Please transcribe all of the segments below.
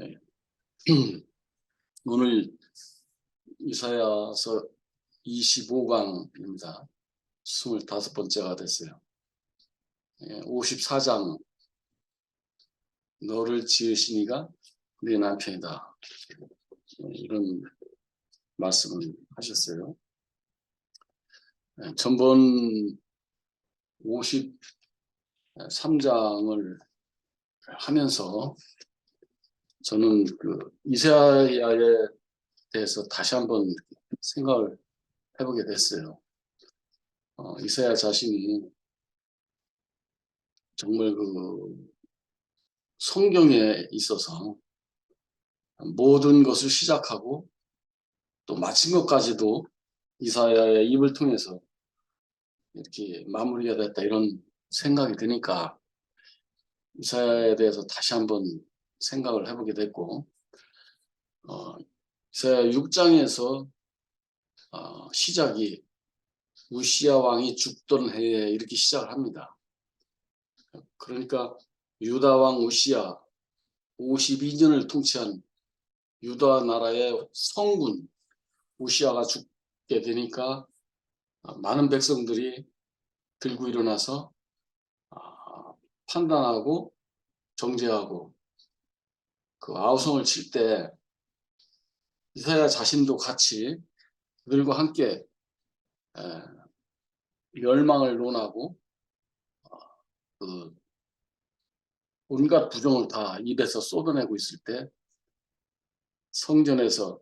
네. 오늘 이사야서 25강입니다. 25번째가 됐어요. 54장 너를 지으시니가 네 남편이다. 이런 말씀을 하셨어요. 전번 53장을 하면서 저는 이사야에 대해서 다시 한번 생각을 해보게 됐어요. 이사야 자신이 정말 성경에 있어서 모든 것을 시작하고 또 마친 것까지도 이사야의 입을 통해서 이렇게 마무리가 됐다, 이런 생각이 드니까 이사야에 대해서 다시 한번 생각을 해보게 됐고, 이사야 6장에서 시작이 우시야 왕이 죽던 해에 이렇게 시작을 합니다. 그러니까 유다 왕 우시야 52년을 통치한 유다 나라의 성군 우시야가 죽게 되니까 많은 백성들이 들고 일어나서 판단하고 정죄하고 그 아우성을 칠 때 이사야 자신도 같이 그들과 함께 멸망을 논하고 온갖 부정을 다 입에서 쏟아내고 있을 때 성전에서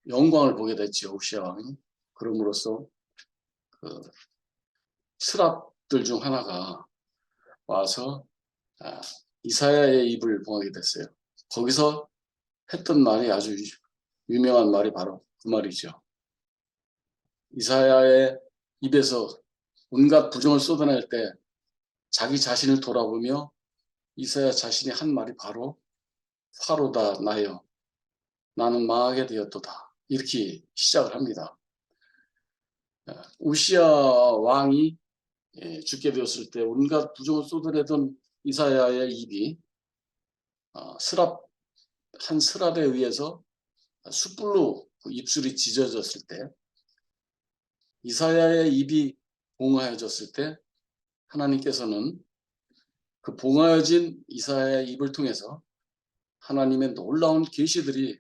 영광을 보게 됐죠, 우시야 왕이. 그럼으로써 스랍들 중 하나가 와서 이사야의 입을 봉하게 됐어요. 거기서 했던 말이 아주 유명한 말이 바로 그 말이죠. 이사야의 입에서 온갖 부정을 쏟아낼 때 자기 자신을 돌아보며 이사야 자신이 한 말이 바로 화로다 나여 나는 망하게 되었도다, 이렇게 시작을 합니다. 우시야 왕이 죽게 되었을 때 온갖 부정을 쏟아내던 이사야의 입이 한 스랍에 의해서 숯불로 입술이 찢어졌을 때, 이사야의 입이 봉하여졌을 때 하나님께서는 그 봉하여진 이사야의 입을 통해서 하나님의 놀라운 계시들이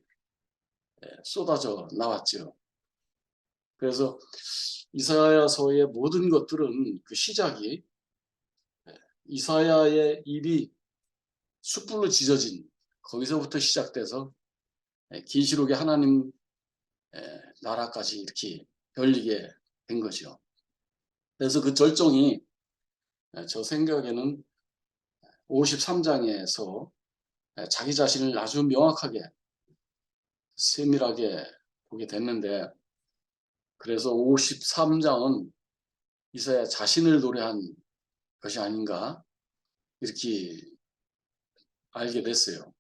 쏟아져 나왔죠. 그래서 이사야서의 모든 것들은 그 시작이 이사야의 입이 숯불로 찢어진 거기서부터 시작돼서 계시록의 하나님 나라까지 이렇게 열리게 된 거죠. 그래서 그 절정이 저 생각에는 53장에서 자기 자신을 아주 명확하게 세밀하게 보게 됐는데, 그래서 53장은 이사야 자신을 노래한 것이 아닌가 이렇게 알게 됐어요.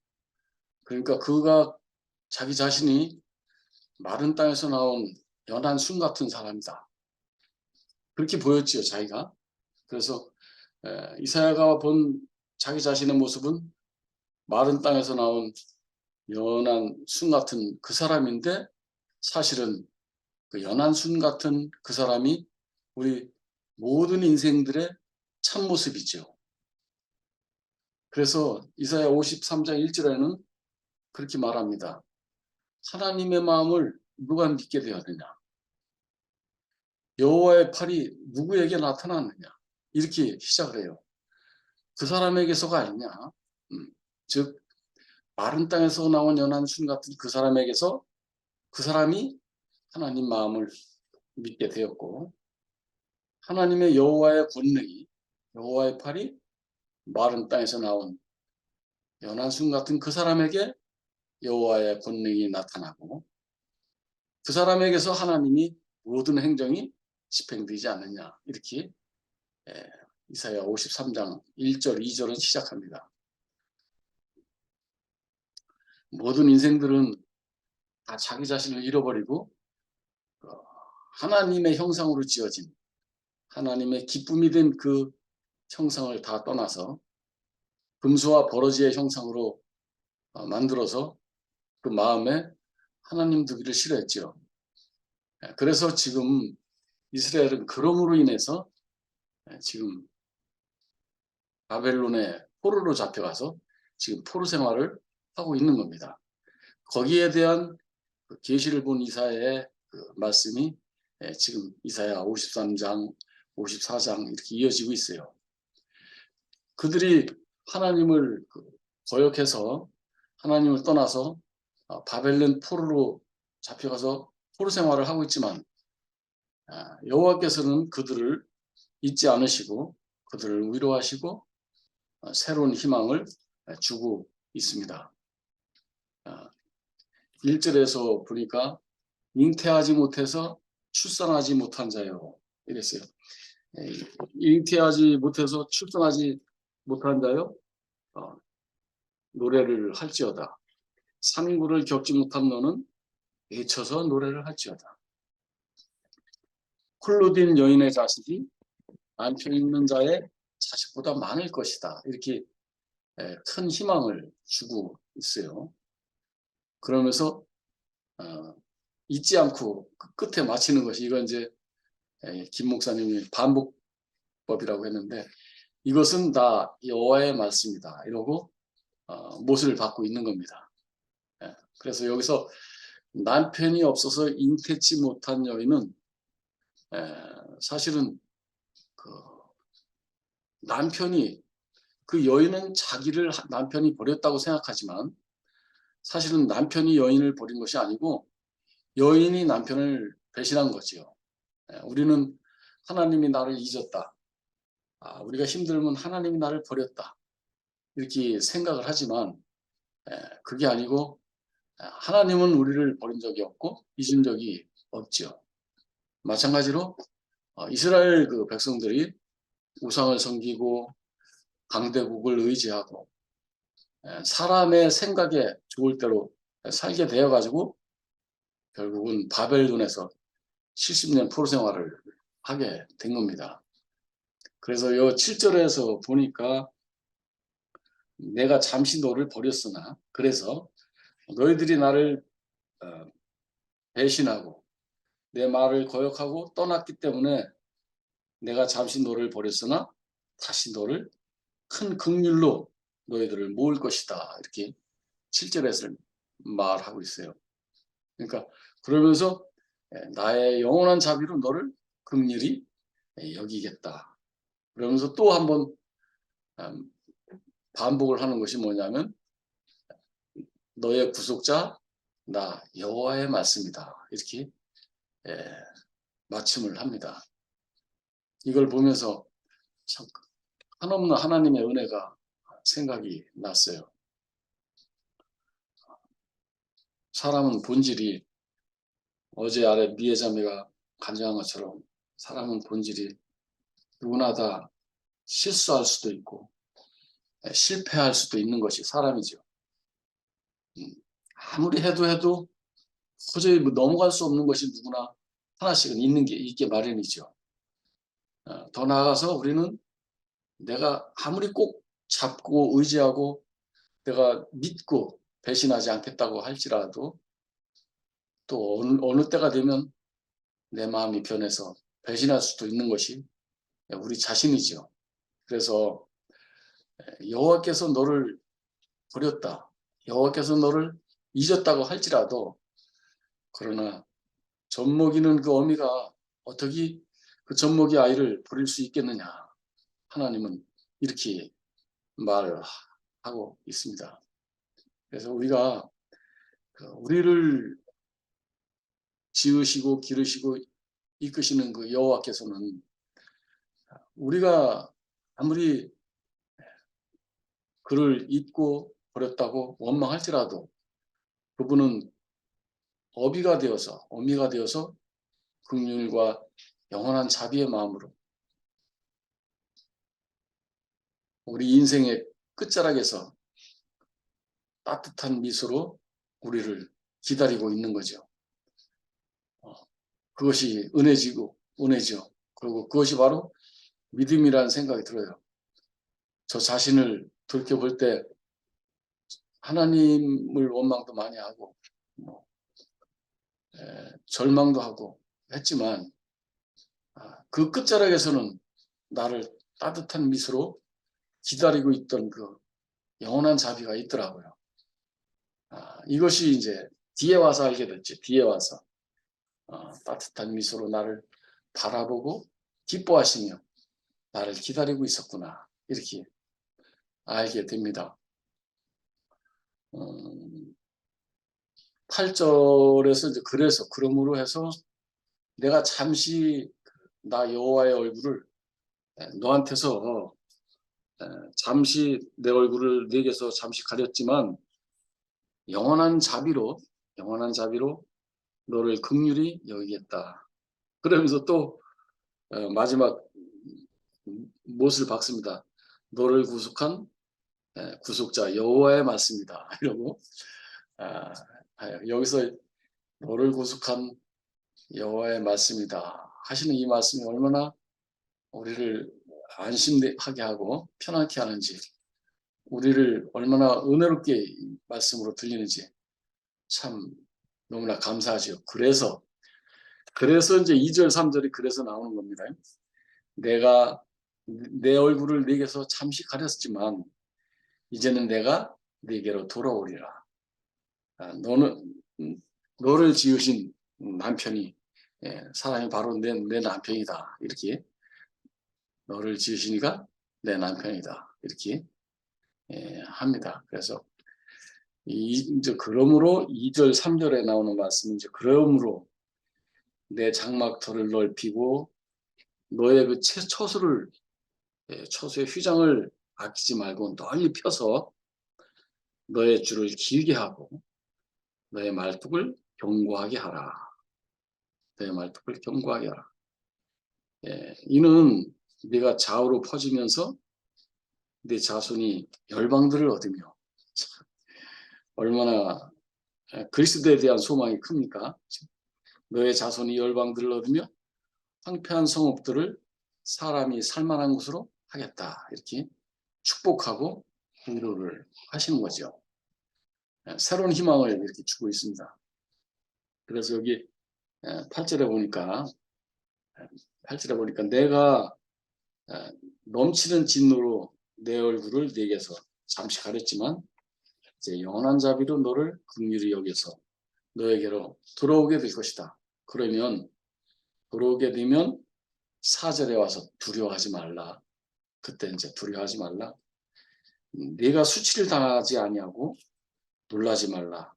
그러니까 그가 자기 자신이 마른 땅에서 나온 연한 순 같은 사람이다, 그렇게 보였지요, 자기가. 그래서 이사야가 본 자기 자신의 모습은 마른 땅에서 나온 연한 순 같은 그 사람인데, 사실은 그 연한 순 같은 그 사람이 우리 모든 인생들의 참모습이죠. 그래서 이사야 53장 1절에는 그렇게 말합니다. 하나님의 마음을 누가 믿게 되었느냐? 여호와의 팔이 누구에게 나타났느냐? 이렇게 시작을 해요. 그 사람에게서가 아니냐? 즉 마른 땅에서 나온 연한 순 같은 그 사람에게서 그 사람이 하나님 마음을 믿게 되었고, 하나님의 여호와의 권능이, 여호와의 팔이 마른 땅에서 나온 연한 순 같은 그 사람에게 여호와의 권능이 나타나고, 그 사람에게서 하나님이 모든 행정이 집행되지 않느냐, 이렇게 이사야 53장 1절 2절은 시작합니다. 모든 인생들은 다 자기 자신을 잃어버리고 하나님의 형상으로 지어진, 하나님의 기쁨이 된 그 형상을 다 떠나서 금수와 버러지의 형상으로 만들어서 그 마음에 하나님 두기를 싫어했죠. 그래서 지금 이스라엘은 그럼으로 인해서 지금 바벨론의 포로로 잡혀가서 지금 포로 생활을 하고 있는 겁니다. 거기에 대한 계시를 본 이사야의 그 말씀이 지금 이사야 53장, 54장 이렇게 이어지고 있어요. 그들이 하나님을 거역해서 하나님을 떠나서 바벨론 포로로 잡혀가서 포로 생활을 하고 있지만 여호와께서는 그들을 잊지 않으시고 그들을 위로하시고 새로운 희망을 주고 있습니다. 1절에서 보니까 잉태하지 못해서 출산하지 못한 자요 이랬어요. 잉태하지 못해서 출산하지 못한 자요 노래를 할지어다. 산구를 겪지 못한 너는 외쳐서 노래를 할지어다. 홀로 된 여인의 자식이 남편 있는 자의 자식보다 많을 것이다. 이렇게 큰 희망을 주고 있어요. 그러면서 잊지 않고 끝에 마치는 것이 이건 이제 김 목사님이 반복법이라고 했는데 이것은 다 여호와의 말씀이다. 이러고 못을 받고 있는 겁니다. 그래서 여기서 남편이 없어서 잉태치 못한 여인은 사실은 그 남편이 그 여인은 자기를 남편이 버렸다고 생각하지만 사실은 남편이 여인을 버린 것이 아니고 여인이 남편을 배신한 거지요. 우리는 하나님이 나를 잊었다. 우리가 힘들면 하나님이 나를 버렸다. 이렇게 생각을 하지만 그게 아니고 하나님은 우리를 버린 적이 없고 잊은 적이 없지요. 마찬가지로 이스라엘 그 백성들이 우상을 섬기고 강대국을 의지하고 사람의 생각에 좋을 대로 살게 되어가지고 결국은 바벨론에서 70년 포로 생활을 하게 된 겁니다. 그래서 요 7절에서 보니까 내가 잠시 너를 버렸으나 그래서 너희들이 나를 배신하고 내 말을 거역하고 떠났기 때문에 내가 잠시 너를 버렸으나 다시 너를 큰 긍휼로 너희들을 모을 것이다. 이렇게 7절에서 말하고 있어요. 그러니까 그러면서 나의 영원한 자비로 너를 긍휼히 여기겠다. 그러면서 또 한번 반복을 하는 것이 뭐냐면 너의 구속자 나 여호와의 말씀이다. 이렇게 마침을 합니다. 이걸 보면서 참 한없는 하나님의 은혜가 생각이 났어요. 사람은 본질이 어제 아래 미애자매가 간증한 것처럼 사람은 본질이 누구나 다 실수할 수도 있고 실패할 수도 있는 것이 사람이죠. 아무리 해도 도저히 넘어갈 수 없는 것이 누구나 하나씩은 있는 게 있게 마련이죠. 더 나아가서 우리는 내가 아무리 꼭 잡고 의지하고 내가 믿고 배신하지 않겠다고 할지라도 또 어느 때가 되면 내 마음이 변해서 배신할 수도 있는 것이 우리 자신이죠. 그래서 여호와께서 너를 버렸다. 여호와께서 너를 잊었다고 할지라도 그러나 젖먹이는 그 어미가 어떻게 그 젖먹이 아이를 버릴 수 있겠느냐. 하나님은 이렇게 말을 하고 있습니다. 그래서 우리가 우리를 지으시고 기르시고 이끄시는 그 여호와께서는 우리가 아무리 그를 잊고 버렸다고 원망할지라도 그분은 어미가 되어서 긍휼과 영원한 자비의 마음으로 우리 인생의 끝자락에서 따뜻한 미소로 우리를 기다리고 있는 거죠. 그것이 은혜죠. 그리고 그것이 바로 믿음이라는 생각이 들어요. 저 자신을 돌이켜볼 때 하나님을 원망도 많이 하고 뭐, 절망도 하고 했지만 그 끝자락에서는 나를 따뜻한 미소로 기다리고 있던 그 영원한 자비가 있더라고요. 이것이 이제 뒤에 와서 알게 됐죠. 뒤에 와서 따뜻한 미소로 나를 바라보고 기뻐하시며 나를 기다리고 있었구나, 이렇게 알게 됩니다. 8절에서 이제 그래서 그러므로 해서 내가 잠시 나 여호와의 얼굴을 너한테서 잠시 내 얼굴을 네게서 잠시 가렸지만 영원한 자비로 너를 긍휼히 여기겠다. 그러면서 또 마지막 못을 박습니다. 너를 구속한 구속자 여호와의 말씀이다. 이러고 여기서 너를 구속한 여호와의 말씀이다 하시는 이 말씀이 얼마나 우리를 안심하게 하고 편하게 하는지, 우리를 얼마나 은혜롭게 이 말씀으로 들리는지 참 너무나 감사하죠. 그래서 이제 2절 3절이 그래서 나오는 겁니다. 내가 내 얼굴을 네게서 잠시 가렸지만 이제는 내가 네게로 돌아오리라. 너를 지으신 남편이 사람이 바로 내 남편이다. 이렇게 너를 지으시니까 내 남편이다. 이렇게 합니다. 그래서 이제 그러므로 2절 3절에 나오는 말씀은 이제 그러므로 내 장막터를 넓히고 너의 그 처소의 휘장을 아끼지 말고 널리 펴서 너의 줄을 길게 하고 너의 말뚝을 견고하게 하라. 너의 말뚝을 견고하게 하라. 이는 네가 좌우로 퍼지면서 네 자손이 열방들을 얻으며, 얼마나 그리스도에 대한 소망이 큽니까? 너의 자손이 열방들을 얻으며 황폐한 성읍들을 사람이 살만한 곳으로 하겠다. 이렇게 축복하고 위로를 하시는 거죠. 새로운 희망을 이렇게 주고 있습니다. 그래서 여기 8절에 보니까 내가 넘치는 진노로 내 얼굴을 네게서 잠시 가렸지만 이제 영원한 자비로 너를 긍휼히 여겨서 너에게로 돌아오게 될 것이다. 그러면 돌아오게 되면 4절에 와서 두려워하지 말라. 그때 이제 두려워하지 말라. 네가 수치를 당하지 아니하고 놀라지 말라.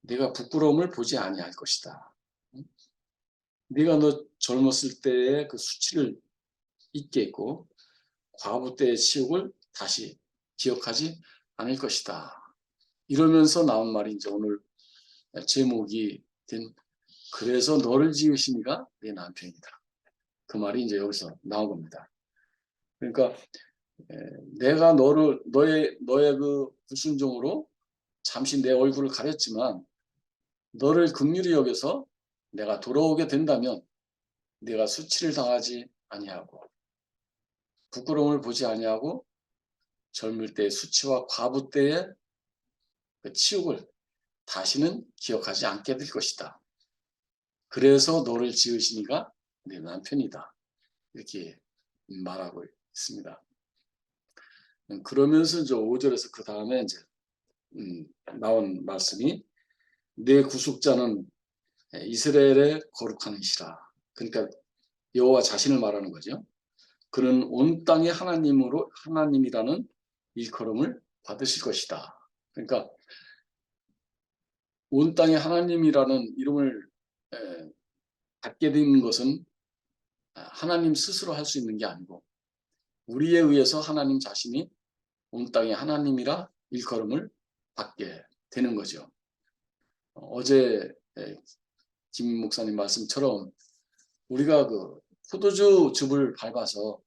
네가 부끄러움을 보지 아니할 것이다. 네가 너 젊었을 때의 그 수치를 잊게 했고 과부 때의 치욕을 다시 기억하지 않을 것이다. 이러면서 나온 말이 이제 오늘 제목이 된 그래서 너를 지으시니가 내 남편이다. 그 말이 이제 여기서 나온 겁니다. 그러니까 내가 너의 그 불순종으로 잠시 내 얼굴을 가렸지만 너를 긍휼히 여겨서 내가 돌아오게 된다면 내가 수치를 당하지 아니하고 부끄러움을 보지 아니하고 젊을 때의 수치와 과부 때의 그 치욕을 다시는 기억하지 않게 될 것이다. 그래서 너를 지으시니가 내 남편이다. 이렇게 말하고 있습니다. 그러면서 이제 5절에서 그 다음에 이제 나온 말씀이 내 구속자는 이스라엘의 거룩한 이시라. 그러니까 여호와 자신을 말하는 거죠. 그는 온 땅의 하나님이라는 일컬음을 받으실 것이다. 그러니까 온 땅의 하나님이라는 이름을 갖게 된 것은 하나님 스스로 할 수 있는 게 아니고 우리에 의해서 하나님 자신이 온 땅의 하나님이라 일컬음을 받게 되는 거죠. 어제 김 목사님 말씀처럼 우리가 그 포도주 즙을 밟아서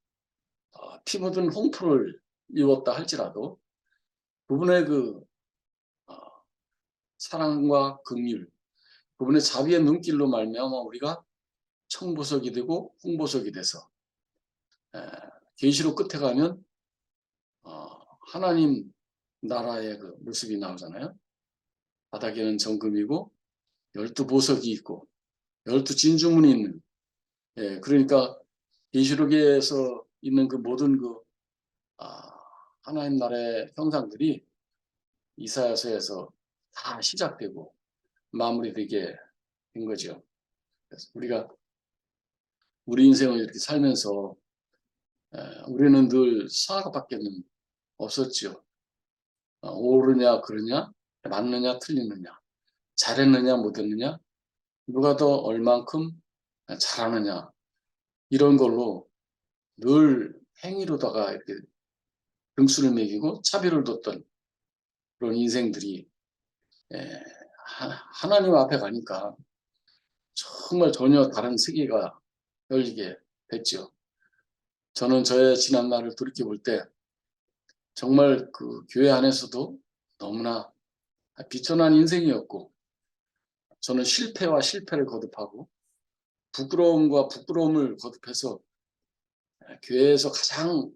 피 묻은 홍포를 입었다 할지라도 그분의 그 사랑과 긍휼, 그분의 자비의 눈길로 말미암아 우리가 청보석이 되고 홍보석이 돼서 계시록 끝에 가면 하나님 나라의 그 모습이 나오잖아요. 바닥에는 정금이고 12보석이 있고 12진주문이 있는, 예, 그러니까 계시록에서 있는 그 모든 그 하나님 나라의 형상들이 이사야서에서 다 시작되고 마무리되게 된 거죠. 그래서 우리가 우리 인생을 이렇게 살면서 우리는 늘 생각밖에는 없었죠. 옳으냐 그르냐, 맞느냐 틀리느냐, 잘했느냐 못했느냐, 누가 더 얼만큼 잘하느냐, 이런 걸로 늘 행위로다가 이렇게 등수를 매기고 차별을 뒀던 그런 인생들이, 예, 하나님 앞에 가니까 정말 전혀 다른 세계가 열리게 됐죠. 저는 저의 지난 날을 돌이켜 볼 때 정말 그 교회 안에서도 너무나 비천한 인생이었고, 저는 실패와 실패를 거듭하고 부끄러움과 부끄러움을 거듭해서 교회에서 가장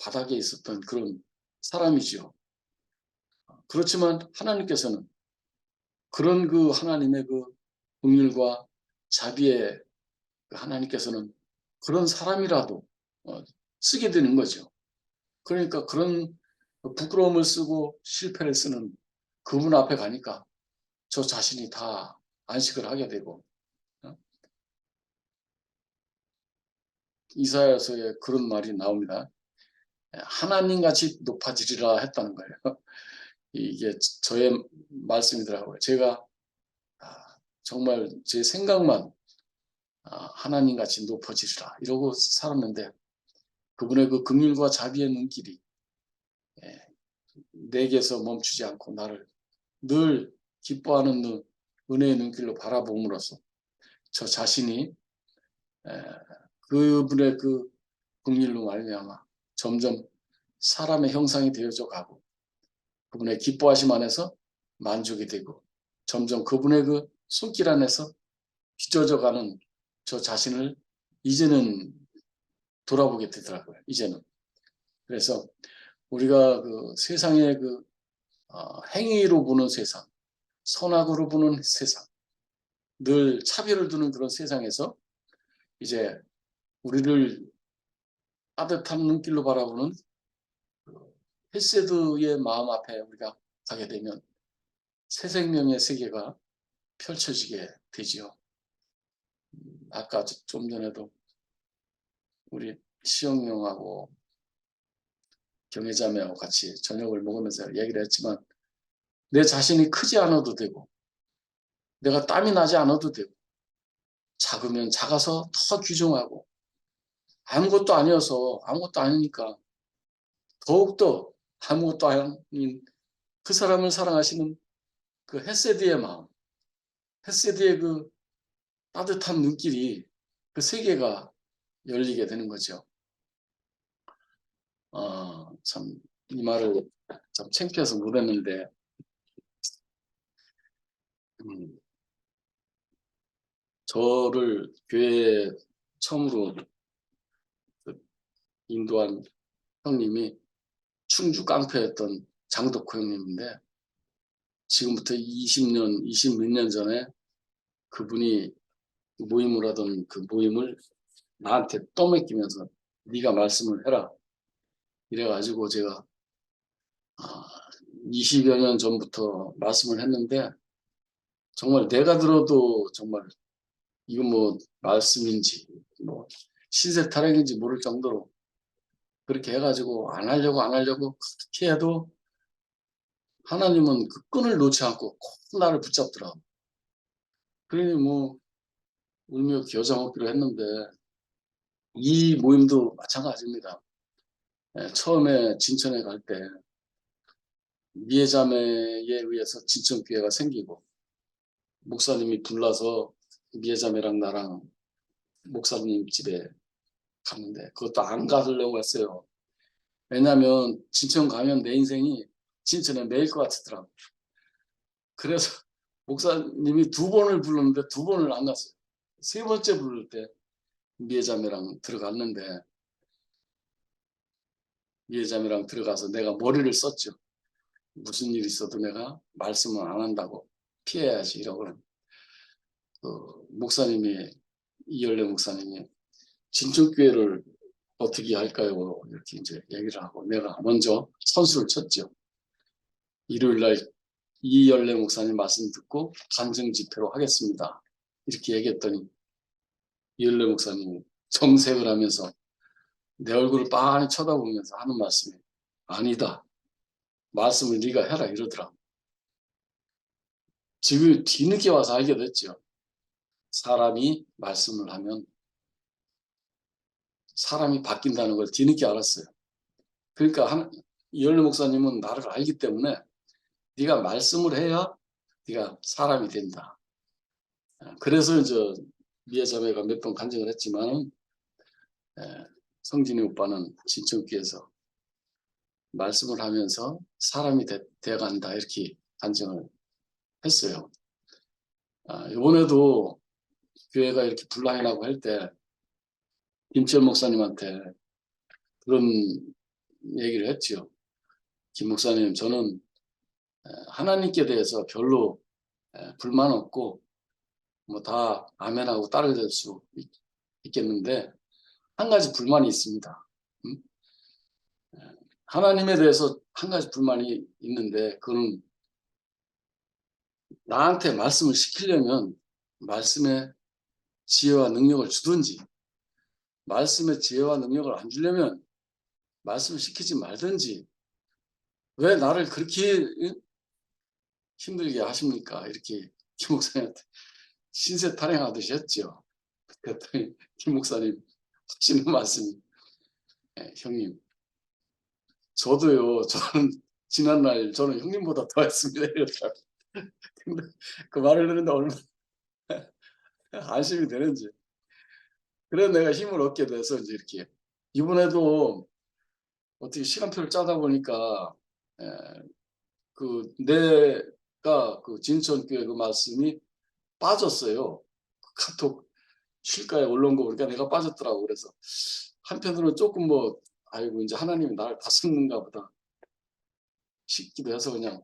바닥에 있었던 그런 사람이지요. 그렇지만 하나님께서는 그런 그 하나님의 그 긍휼과 자비에 하나님께서는 그런 사람이라도 쓰게 되는 거죠. 그러니까 그런 부끄러움을 쓰고 실패를 쓰는 그분 앞에 가니까 저 자신이 다 안식을 하게 되고, 이사야서에 그런 말이 나옵니다. 하나님같이 높아지리라 했다는 거예요. 이게 저의 말씀이더라고요. 제가 정말 제 생각만 하나님같이 높아지리라 이러고 살았는데, 그분의 그 긍휼과 자비의 눈길이 내게서 멈추지 않고 나를 늘 기뻐하는 은혜의 눈길로 바라봄으로써 저 자신이 그분의 그 긍휼로 말미암아 점점 사람의 형상이 되어져 가고, 그분의 기뻐하심 안에서 만족이 되고, 점점 그분의 그 손길 안에서 빚어져 가는 저 자신을 이제는 돌아보게 되더라고요. 이제는. 그래서 우리가 그 세상의 그 행위로 보는 세상, 선악으로 보는 세상, 늘 차별을 두는 그런 세상에서 이제 우리를 따뜻한 눈길로 바라보는 헤세드의 마음 앞에 우리가 가게 되면 새 생명의 세계가 펼쳐지게 되지요. 아까 좀 전에도 우리 시영영하고 경혜자매하고 같이 저녁을 먹으면서 얘기를 했지만, 내 자신이 크지 않아도 되고 내가 땀이 나지 않아도 되고 작으면 작아서 더 귀중하고, 아무것도 아니어서 아무것도 아니니까 더욱더 아무것도 아닌 그 사람을 사랑하시는 그 헤세드의 마음, 헤세드의 그 따뜻한 눈길이, 그 세계가 열리게 되는 거죠. 참 이 말을 참 창피해서 못했는데, 저를 교회에 처음으로 인도한 형님이 충주 깡패였던 장덕호 형님인데, 지금부터 20년, 20 몇 년 전에 그분이 모임을 하던 그 모임을 나한테 떠맡기면서 네가 말씀을 해라 이래가지고 제가 20여 년 전부터 말씀을 했는데, 정말 내가 들어도 정말 이건 뭐 말씀인지 뭐 신세 타령인지 모를 정도로 그렇게 해가지고 안 하려고 그렇게 해도 하나님은 그 끈을 놓지 않고 꼭 나를 붙잡더라. 그러니 뭐 울며 겨자 먹기로 했는데, 이 모임도 마찬가지입니다. 처음에 진천에 갈 때 미애자매에 의해서 진천교회가 생기고, 목사님이 불러서 미애자매랑 나랑 목사님 집에 갔는데 그것도 안 가려고 했어요. 왜냐하면 진천 가면 내 인생이 진천에 매일 것 같더라고요. 그래서 목사님이 2번을 불렀는데 2번을 안 갔어요. 3번째 부를 때 미애자매랑 들어갔는데, 미애자매랑 들어가서 내가 머리를 썼죠. 무슨 일 있어도 내가 말씀을 안 한다고 피해야지 이러고는 목사님이 이열래 목사님이 진천교회를 어떻게 할까요? 이렇게 이제 얘기를 하고 내가 먼저 선수를 쳤죠. 일요일날 이열래 목사님 말씀 듣고 간증 집회로 하겠습니다. 이렇게 얘기했더니 이열래 목사님이 정색을 하면서 내 얼굴을 빤히 쳐다보면서 하는 말씀이 아니다. 말씀을 네가 해라 이러더라. 지금 뒤늦게 와서 알게 됐죠. 사람이 말씀을 하면 사람이 바뀐다는 걸 뒤늦게 알았어요. 그러니까 이열래 목사님은 나를 알기 때문에 네가 말씀을 해야 네가 사람이 된다. 그래서 이제 미애자매가 몇 번 간증을 했지만 성진이 오빠는 진천교회에서 말씀을 하면서 사람이 돼간다 이렇게 간증을 했어요. 이번에도 교회가 이렇게 분란이 나고 할 때 김철 목사님한테 그런 얘기를 했죠. 김 목사님, 저는 하나님께 대해서 별로 불만 없고 뭐 다 아멘하고 따르게 수 있겠는데 한 가지 불만이 있습니다. 하나님에 대해서 한 가지 불만이 있는데 그건 나한테 말씀을 시키려면 말씀의 지혜와 능력을 주든지 말씀의 지혜와 능력을 안 주려면 말씀을 시키지 말든지 왜 나를 그렇게 힘들게 하십니까? 이렇게 김 목사님한테 신세 타령하듯이 했죠. 그랬더니 김 목사님 하시는 말씀이 형님 저도요. 저는 지난날 저는 형님보다 더 했습니다. 이러더라고요. 근데 그 말을 듣는데 얼마나 안심이 되는지. 그래서 내가 힘을 얻게 돼서 이제 이렇게 이번에도 어떻게 시간표를 짜다 보니까 그 내가 그 진천교회 그 말씀이 빠졌어요. 그 카톡 쉴까에 올라온 거 보니까 내가 빠졌더라고. 그래서 한편으로는 조금 뭐 아이고 이제 하나님이 나를 다 섞는가 보다 싶기도 해서 그냥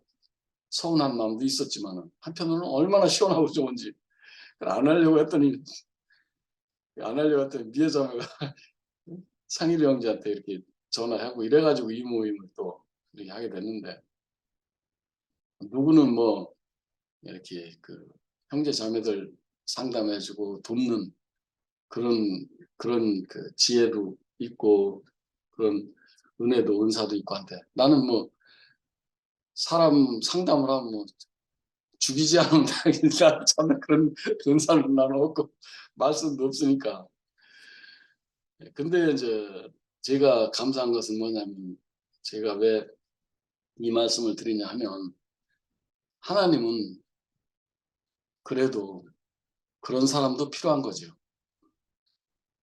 서운한 마음도 있었지만 한편으로는 얼마나 시원하고 좋은지 안 하려고 했더니 미애자매가 상일이 형제한테 이렇게 전화하고 이래가지고 이 모임을 또 이렇게 하게 됐는데 누구는 뭐 이렇게 그 형제 자매들 상담해주고 돕는 그런 그 지혜도 있고 그런 은혜도 은사도 있고 한데 나는 뭐 사람 상담을 하면 뭐 죽이지 않으면 다행이다. 저는 그런 은사는 나는 없고 말씀도 없으니까. 근데 이제 제가 감사한 것은 뭐냐면 제가 왜 이 말씀을 드리냐 하면 하나님은 그래도 그런 사람도 필요한 거죠.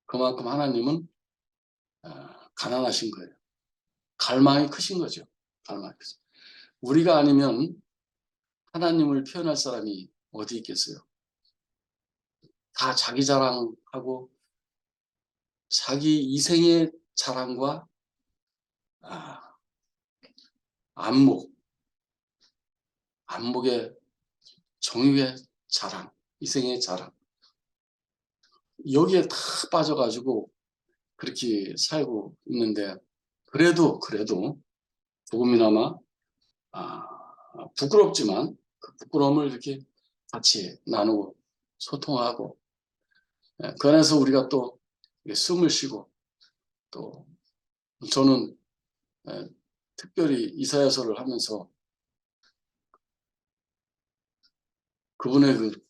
그만큼 하나님은 가난하신 거예요. 갈망이 크신 거죠. 갈망이 크죠. 우리가 아니면 하나님을 표현할 사람이 어디 있겠어요. 다 자기 자랑하고 자기 이생의 자랑과 안목의 정욕의 자랑, 이생의 자랑 여기에 다 빠져가지고 그렇게 살고 있는데 그래도 조금이나마 부끄럽지만 그 부끄러움을 이렇게 같이 나누고 소통하고 그 안에서 우리가 또 숨을 쉬고 또 저는 특별히 이사야서를 하면서 그분의 그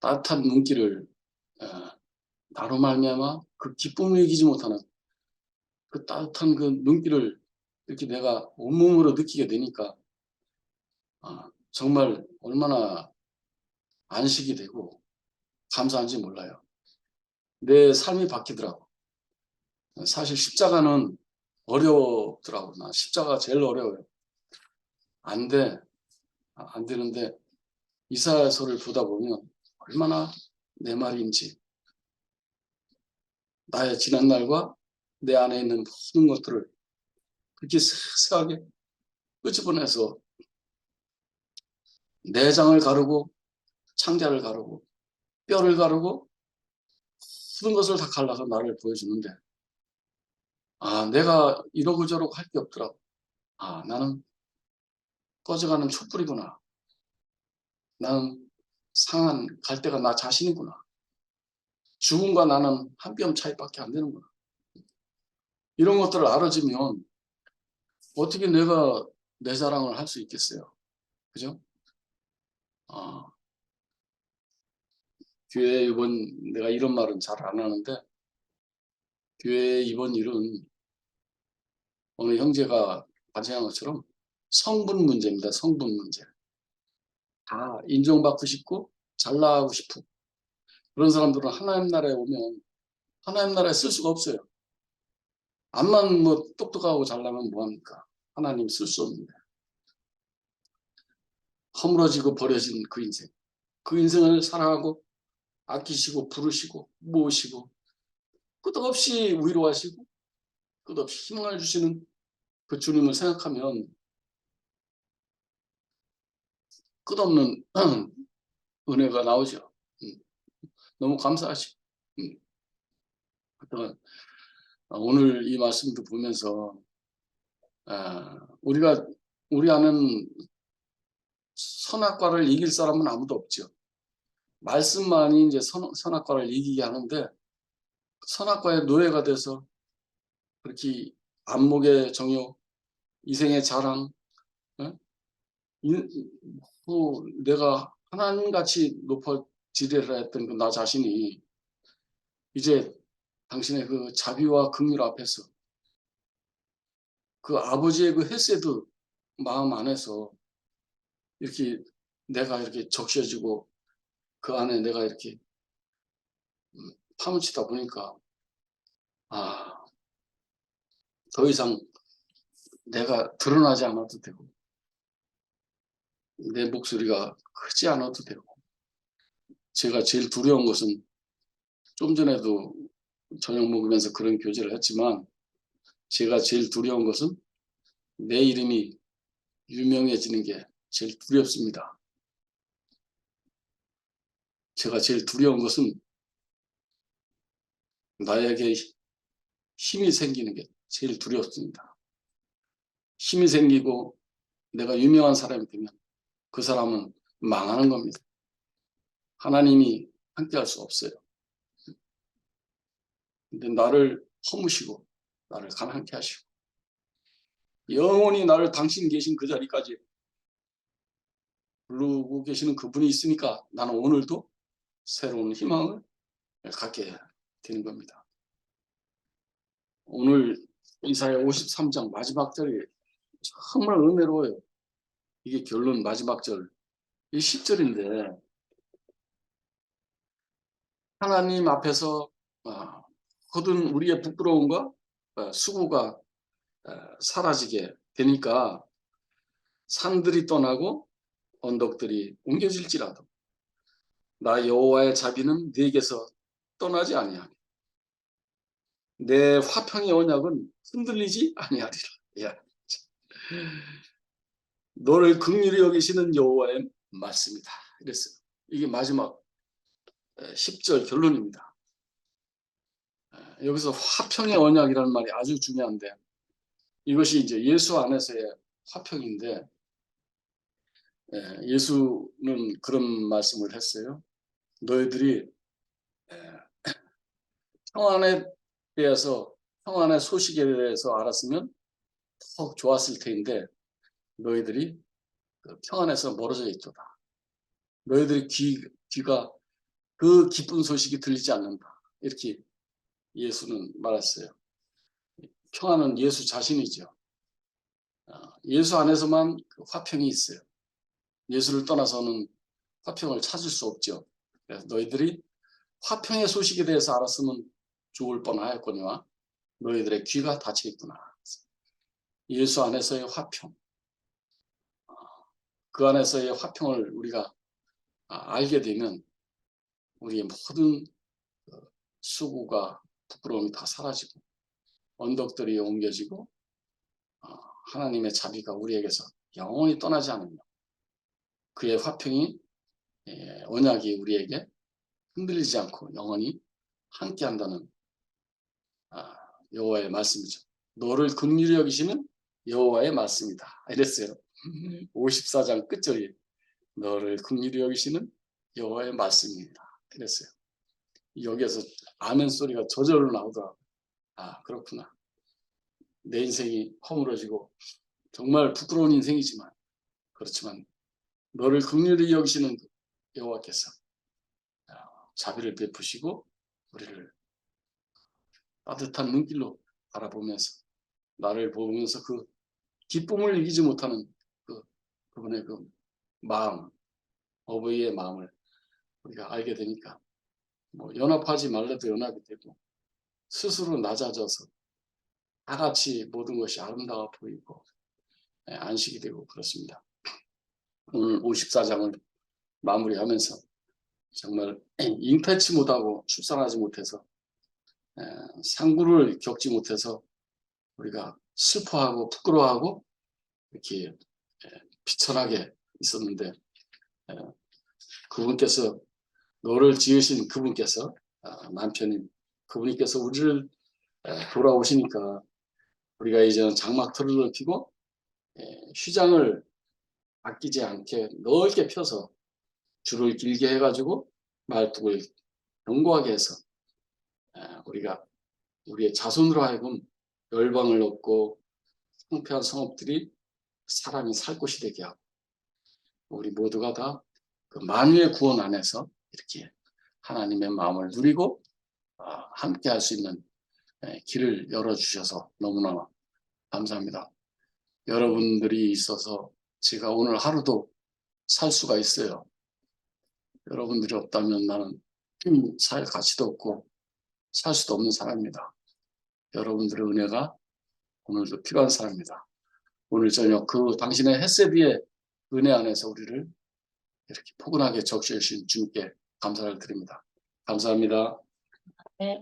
따뜻한 눈길을 나로 말미암아 그 기쁨을 이기지 못하는 그 따뜻한 그 눈길을 이렇게 내가 온몸으로 느끼게 되니까 정말 얼마나 안식이 되고 감사한지 몰라요. 내 삶이 바뀌더라고. 사실 십자가는 어렵더라고. 나 십자가가 제일 어려워요. 안 되는데 이사야서를 보다 보면 얼마나 내 말인지 나의 지난날과 내 안에 있는 모든 것들을 그렇게 세세하게 끄집어내서 내장을 가르고 창자를 가르고 뼈를 가르고 모든 것을 다 갈라서 나를 보여주는데, 내가 이러고 저러고 할 게 없더라고. 나는 꺼져가는 촛불이구나. 나는 상한 갈대가 나 자신이구나. 죽음과 나는 한 뼘 차이밖에 안 되는구나. 이런 것들을 알아주면 어떻게 내가 내 자랑을 할 수 있겠어요? 그죠? 교회 이번, 내가 이런 말은 잘 안 하는데, 교회 이번 일은 어느 형제가 반증한 것처럼 성분 문제입니다. 성분 문제. 다 인정받고 싶고 잘 나가고 싶고, 그런 사람들은 하나님 나라에 오면 하나님 나라에 쓸 수가 없어요. 암만 뭐 똑똑하고 잘나면 뭐합니까? 하나님 쓸 수 없는데. 허물어지고 버려진 그 인생. 그 인생을 사랑하고 아끼시고 부르시고 모으시고 끝없이 위로하시고 끝없이 희망을 주시는 그 주님을 생각하면 끝없는 은혜가 나오죠. 너무 감사하죠. 하여튼 오늘 이 말씀도 보면서 우리 아는 선악과를 이길 사람은 아무도 없죠. 말씀만이 이제 선악과를 이기게 하는데, 선악과의 노예가 돼서 그렇게 안목의 정욕, 이생의 자랑, 내가 하나님같이 높아지리라 했던 그 나 자신이 이제 당신의 그 자비와 긍휼 앞에서 그 아버지의 그 헤세드 마음 안에서 이렇게 내가 이렇게 적셔지고 그 안에 내가 이렇게 파묻히다 보니까 더 이상 내가 드러나지 않아도 되고 내 목소리가 크지 않아도 되고, 제가 제일 두려운 것은 좀 전에도 저녁 먹으면서 그런 교제를 했지만, 제가 제일 두려운 것은 내 이름이 유명해지는 게 제일 두렵습니다. 제가 제일 두려운 것은 나에게 힘이 생기는 게 제일 두렵습니다. 힘이 생기고 내가 유명한 사람이 되면 그 사람은 망하는 겁니다. 하나님이 함께할 수 없어요. 근데 나를 허무시고 나를 가난케 하시고 영원히 나를 당신 계신 그 자리까지 부르고 계시는 그분이 있으니까 나는 오늘도 새로운 희망을 갖게 되는 겁니다. 오늘 이사야 53장 마지막 절이 정말 은혜로워요. 이게 결론 마지막 절, 이 10절인데 하나님 앞에서 모든 우리의 부끄러움과 수고가 사라지게 되니까 산들이 떠나고 언덕들이 옮겨질지라도 나 여호와의 자비는 네게서 떠나지 아니하니 내 화평의 언약은 흔들리지 아니하리라. 야, 너를 긍휼히 여기시는 여호와의 말씀이다. 이랬어요. 이게 마지막 10절 결론입니다. 여기서 화평의 언약이라는 말이 아주 중요한데, 이것이 이제 예수 안에서의 화평인데, 예수는 그런 말씀을 했어요. 너희들이 평안에 대해서, 평안의 소식에 대해서 알았으면 더 좋았을 텐데 너희들이 그 평안에서 멀어져 있도다. 너희들의 귀가 그 기쁜 소식이 들리지 않는다. 이렇게 예수는 말했어요. 평안은 예수 자신이죠. 예수 안에서만 그 화평이 있어요. 예수를 떠나서는 화평을 찾을 수 없죠. 그래서 너희들이 화평의 소식에 대해서 알았으면 좋을 뻔하였거니와 너희들의 귀가 닫혀 있구나. 예수 안에서의 화평, 그 안에서의 화평을 우리가 알게 되면 우리의 모든 수고가 부끄러움이 다 사라지고 언덕들이 옮겨지고 하나님의 자비가 우리에게서 영원히 떠나지 않으며 그의 화평이 언약이 우리에게 흔들리지 않고 영원히 함께한다는 여호와의 말씀이죠. 너를 긍휼히 여기시는 여호와의 말씀이다. 이랬어요. 54장 끝절이 너를 긍휼히 여기시는 여호와의 말씀입니다. 이랬어요. 여기에서 아멘 소리가 저절로 나오더라고요. 그렇구나. 내 인생이 허물어지고 정말 부끄러운 인생이지만 그렇지만 너를 긍휼히 여기시는 여호와께서 자비를 베푸시고 우리를 따뜻한 눈길로 바라보면서 나를 보면서 그 기쁨을 이기지 못하는 그분의 그 마음, 어버이의 마음을 우리가 알게 되니까 연합하지 말래도 연합이 되고 스스로 낮아져서 다 같이 모든 것이 아름다워 보이고 안식이 되고 그렇습니다. 오늘 54장을 마무리하면서 정말 잉태치 못하고 출산하지 못해서 상구를 겪지 못해서 우리가 슬퍼하고 부끄러워하고 이렇게 비천하게 있었는데 그분께서 너를 지으신 그분께서 남편인 그분께서 우리를 돌아오시니까 우리가 이제는 장막터를 넓히고 휘장을 아끼지 않게 넓게 펴서 줄을 길게 해가지고 말뚝을 견고하게 해서 우리가 우리의 자손으로 하여금 열방을 얻고 성패한 성읍들이 사람이 살 곳이 되게 하고 우리 모두가 다 그 만유의 구원 안에서 이렇게 하나님의 마음을 누리고 함께 할 수 있는 길을 열어주셔서 너무나 감사합니다. 여러분들이 있어서 제가 오늘 하루도 살 수가 있어요. 여러분들이 없다면 나는 살 가치도 없고 살 수도 없는 사람입니다. 여러분들의 은혜가 오늘도 필요한 사람입니다. 오늘 저녁 그 당신의 헤세드의 은혜 안에서 우리를 이렇게 포근하게 적셔주신 주님께 감사를 드립니다. 감사합니다. 네.